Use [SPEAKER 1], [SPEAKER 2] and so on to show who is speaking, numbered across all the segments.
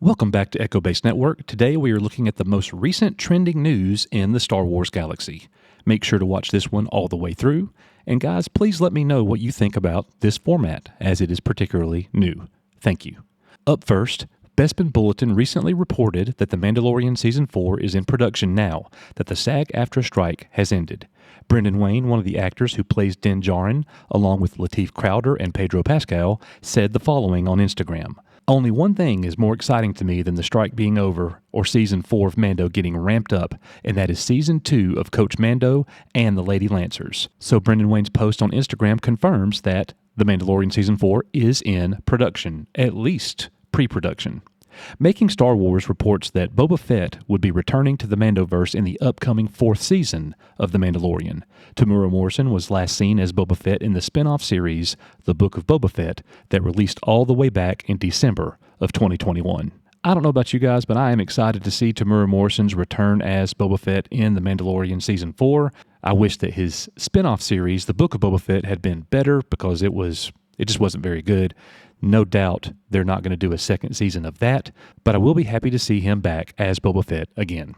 [SPEAKER 1] Welcome back to Echo Base Network. Today we are looking at the most recent trending news in the Star Wars galaxy. Make sure to watch this one all the way through. And guys, please let me know what you think about this format, as it is particularly new. Thank you. Up first, Bespin Bulletin recently reported that The Mandalorian Season 4 is in production now, that the SAG-AFTRA strike has ended. Brendan Wayne, one of the actors who plays Din Djarin, along with Lateef Crowder and Pedro Pascal, said the following on Instagram. Only one thing is more exciting to me than the strike being over or Season 4 of Mando getting ramped up, and that is Season 2 of Coach Mando and the Lady Lancers. So Brendan Wayne's post on Instagram confirms that The Mandalorian Season 4 is in production, at least pre-production. Making Star Wars reports that Boba Fett would be returning to the Mandoverse in the upcoming 4th season of The Mandalorian. Temuera Morrison was last seen as Boba Fett in the spin-off series, The Book of Boba Fett, that released all the way back in December of 2021. I don't know about you guys, but I am excited to see Temuera Morrison's return as Boba Fett in The Mandalorian Season 4. I wish that his spin-off series, The Book of Boba Fett, had been better because it just wasn't very good. No doubt they're not going to do a second season of that, but I will be happy to see him back as Boba Fett again.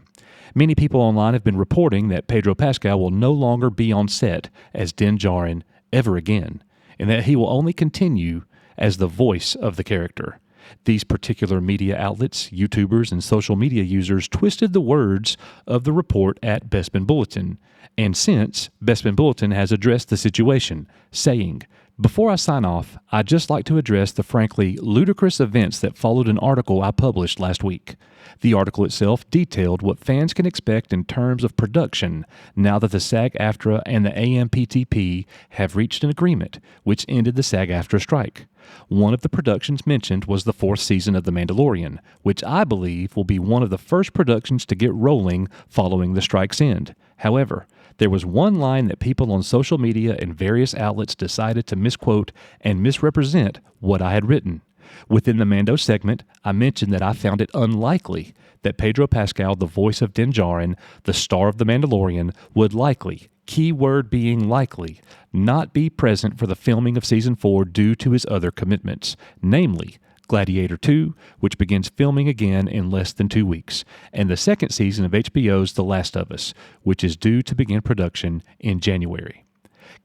[SPEAKER 1] Many people online have been reporting that Pedro Pascal will no longer be on set as Din Djarin ever again, and that he will only continue as the voice of the character. These particular media outlets, YouTubers, and social media users twisted the words of the report at Bespin Bulletin, and since, Bespin Bulletin has addressed the situation, saying, "Before I sign off, I'd just like to address the frankly ludicrous events that followed an article I published last week. The article itself detailed what fans can expect in terms of production now that the SAG-AFTRA and the AMPTP have reached an agreement, which ended the SAG-AFTRA strike. One of the productions mentioned was the 4th season of The Mandalorian, which I believe will be one of the first productions to get rolling following the strike's end. However, there was one line that people on social media and various outlets decided to misquote and misrepresent what I had written. Within the Mando segment, I mentioned that I found it unlikely that Pedro Pascal, the voice of Din Djarin, the star of The Mandalorian, would likely, keyword being likely, not be present for the filming of Season 4 due to his other commitments, namely Gladiator 2, which begins filming again in less than 2 weeks, and the second season of HBO's The Last of Us, which is due to begin production in January.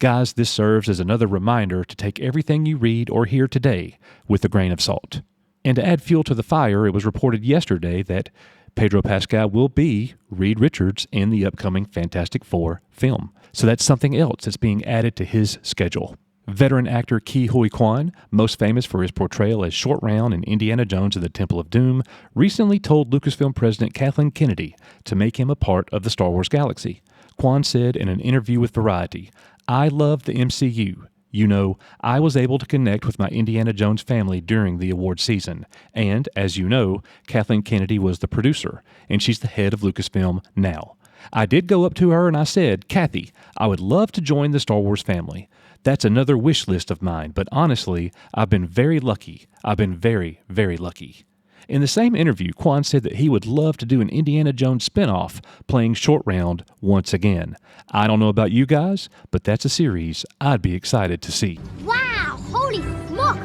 [SPEAKER 1] Guys, this serves as another reminder to take everything you read or hear today with a grain of salt. And to add fuel to the fire, it was reported yesterday that Pedro Pascal will be Reed Richards in the upcoming Fantastic Four film. So that's something else that's being added to his schedule. Veteran actor Huy Quan, most famous for his portrayal as Short Round in Indiana Jones and the Temple of Doom, recently told Lucasfilm president Kathleen Kennedy to make him a part of the Star Wars galaxy. Quan said in an interview with Variety, "I love the MCU. You know, I was able to connect with my Indiana Jones family during the award season. And, as you know, Kathleen Kennedy was the producer, and she's the head of Lucasfilm now. I did go up to her and I said, 'Kathy, I would love to join the Star Wars family. That's another wish list of mine, but honestly, I've been very lucky. I've been very, very lucky.'" In the same interview, Quan said that he would love to do an Indiana Jones spinoff playing Short Round once again. I don't know about you guys, but that's a series I'd be excited to see.
[SPEAKER 2] Wow! Holy smoke!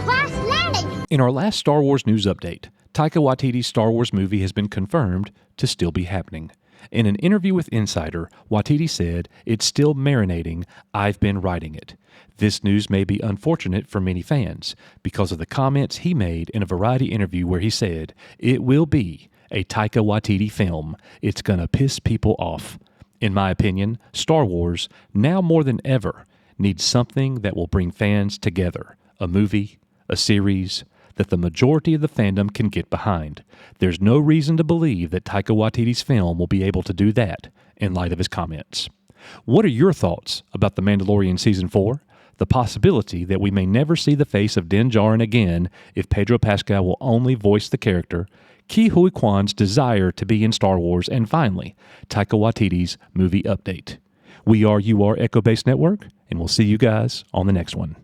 [SPEAKER 2] Crash landing!
[SPEAKER 1] In our last Star Wars news update, Taika Waititi's Star Wars movie has been confirmed to still be happening. In an interview with Insider, Waititi said, "It's still marinating. I've been writing it." This news may be unfortunate for many fans because of the comments he made in a Variety interview where he said, "It will be a Taika Waititi film. It's gonna piss people off." In my opinion, Star Wars, now more than ever, needs something that will bring fans together. A movie, a series, that the majority of the fandom can get behind. There's no reason to believe that Taika Waititi's film will be able to do that in light of his comments. What are your thoughts about The Mandalorian Season 4? The possibility that we may never see the face of Din Djarin again if Pedro Pascal will only voice the character, Huy Quan's desire to be in Star Wars, and finally, Taika Waititi's movie update. We are Echo Base Network, and we'll see you guys on the next one.